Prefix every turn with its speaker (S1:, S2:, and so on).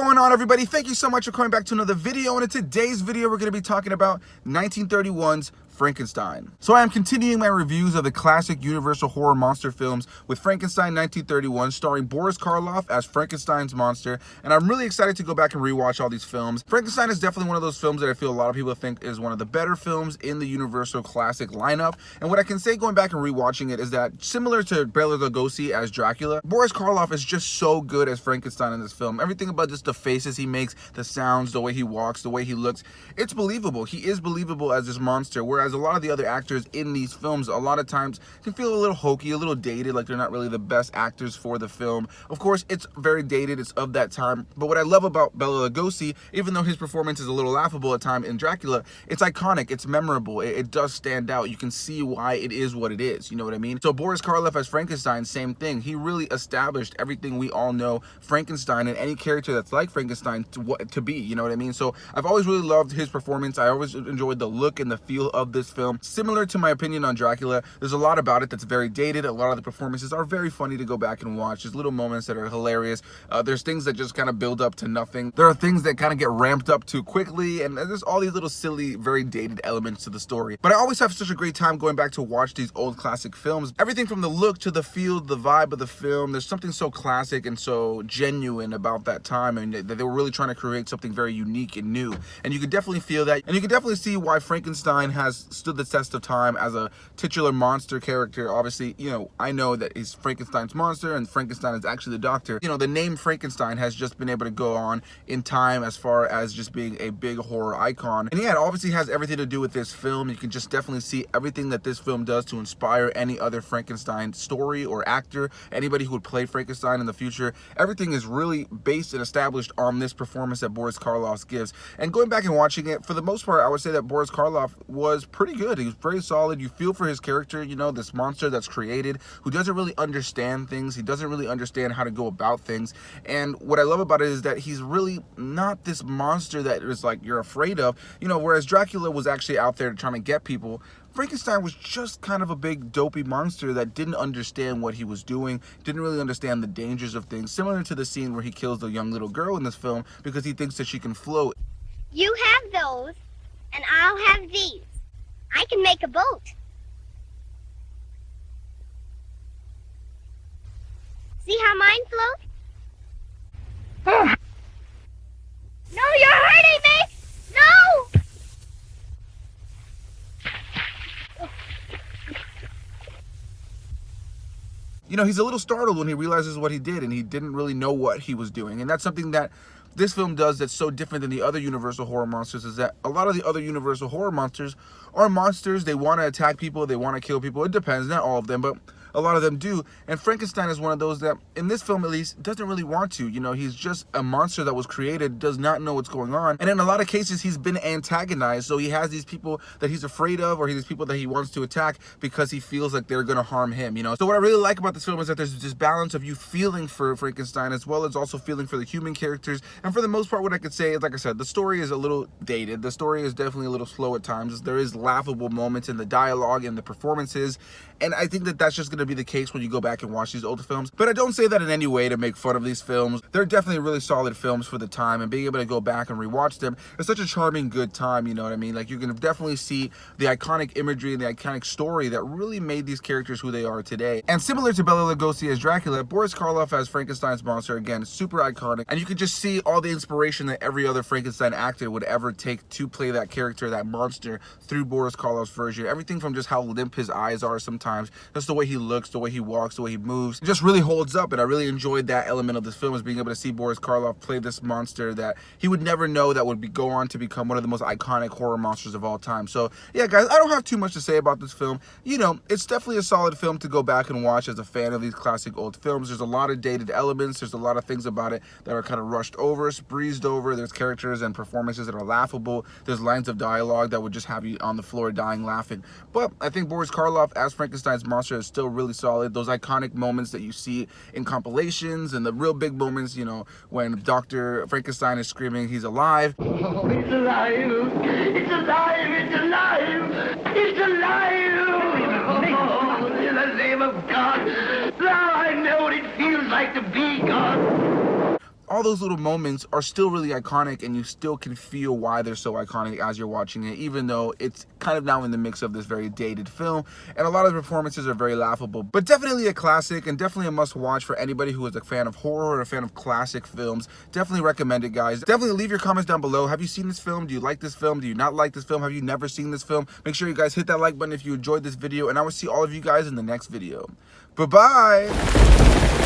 S1: going on, everybody? Thank you so much for coming back to another video. And in today's video, we're going to be talking about 1931's Frankenstein. So I am continuing my reviews of the classic Universal horror monster films with Frankenstein 1931, starring Boris Karloff as Frankenstein's monster, and I'm really excited to go back and rewatch all these films. Frankenstein is definitely one of those films that I feel a lot of people think is one of the better films in the Universal classic lineup, and what I can say going back and rewatching it is that, similar to Bela Lugosi as Dracula, Boris Karloff is just so good as Frankenstein in this film. Everything about just the faces he makes, the sounds, the way he walks, the way he looks, it's believable. He is believable as this monster, whereas a lot of the other actors in these films a lot of times can feel a little hokey, a little dated, like they're not really the best actors for the film. Of course, it's very dated, it's of that time, but what I love about Bela Lugosi, even though his performance is a little laughable at times in Dracula, it's iconic, it's memorable, it does stand out. You can see why it is what it is, you know what I mean? So Boris Karloff as Frankenstein, same thing. He really established everything we all know Frankenstein and any character that's like Frankenstein to be, you know what I mean? So I've always really loved his performance. I always enjoyed the look and the feel of this film. Similar to my opinion on Dracula, there's a lot about it that's very dated. A lot of the performances are very funny to go back and watch. There's little moments that are hilarious. There's things that just kind of build up to nothing. There are things that kind of get ramped up too quickly, and there's all these little silly, very dated elements to the story. But I always have such a great time going back to watch these old classic films. Everything from the look to the feel, the vibe of the film, there's something so classic and so genuine about that time, and that they were really trying to create something very unique and new. And you can definitely feel that, and you can definitely see why Frankenstein has stood the test of time as a titular monster character. Obviously, you know, I know that he's Frankenstein's monster and Frankenstein is actually the doctor. You know, the name Frankenstein has just been able to go on in time as far as just being a big horror icon. And yeah, it obviously has everything to do with this film. You can just definitely see everything that this film does to inspire any other Frankenstein story or actor, anybody who would play Frankenstein in the future. Everything is really based and established on this performance that Boris Karloff gives. And going back and watching it, for the most part, I would say that Boris Karloff was pretty good. He was very solid. You feel for his character, you know, this monster that's created, who doesn't really understand things. He doesn't really understand how to go about things. And what I love about it is that he's really not this monster that is like you're afraid of. You know, whereas Dracula was actually out there trying to get people, Frankenstein was just kind of a big dopey monster that didn't understand what he was doing, didn't really understand the dangers of things, similar to the scene where he kills the young little girl in this film because he thinks that she can float.
S2: You have those, and I'll have these. I can make a boat. See how mine float? No, you're hurting me! No!
S1: You know, he's a little startled when he realizes what he did, and he didn't really know what he was doing. And that's something that this film does that's so different than the other Universal horror monsters, is that a lot of the other Universal horror monsters are monsters. They want to attack people, they want to kill people. It depends, not all of them, but a lot of them do. And Frankenstein is one of those that, in this film at least, doesn't really want to. You know, he's just a monster that was created, does not know what's going on. And in a lot of cases, he's been antagonized. So he has these people that he's afraid of, or these people that he wants to attack because he feels like they're going to harm him, you know. So what I really like about this film is that there's this balance of you feeling for Frankenstein as well as also feeling for the human characters. And for the most part, what I could say is, like I said, the story is a little dated. The story is definitely a little slow at times. There is laughable moments in the dialogue and the performances. And I think that that's just going to be the case when you go back and watch these older films. But I don't say that in any way to make fun of these films. They're definitely really solid films for the time, and being able to go back and rewatch them is such a charming, good time, you know what I mean? Like, you can definitely see the iconic imagery and the iconic story that really made these characters who they are today. And similar to Bela Lugosi as Dracula, Boris Karloff as Frankenstein's monster, again, super iconic. And you can just see all the inspiration that every other Frankenstein actor would ever take to play that character, that monster, through Boris Karloff's version. Everything from just how limp his eyes are sometimes, just the way he looks, the way he walks, the way he moves, it just really holds up. And I really enjoyed that element of this film, is being able to see Boris Karloff play this monster that he would never know that would go on to become one of the most iconic horror monsters of all time. So yeah, guys, I don't have too much to say about this film. You know, it's definitely a solid film to go back and watch as a fan of these classic old films. There's a lot of dated elements. There's a lot of things about it that are kind of rushed over, breezed over. There's characters and performances that are laughable. There's lines of dialogue that would just have you on the floor dying laughing. But I think Boris Karloff as Frankenstein's monster is still really solid. Those iconic moments that you see in compilations, and the real big moments, you know, when Dr. Frankenstein is screaming, he's alive.
S3: Oh, it's alive! It's alive! It's alive! It's alive! Oh, in the name of God! Now I know what it feels like to be God!
S1: All all those little moments are still really iconic, and you still can feel why they're so iconic as you're watching it, even though it's kind of now in the mix of this very dated film, and a lot of the performances are very laughable. But definitely a classic, and definitely a must watch for anybody who is a fan of horror or a fan of classic films. Definitely recommend it, guys. Definitely leave your comments down below. Have you seen this film? Do you like this film? Do you not like this film? Have you never seen this film? Make sure you guys hit that like button if you enjoyed this video, and I will see all of you guys in the next video. Bye-bye!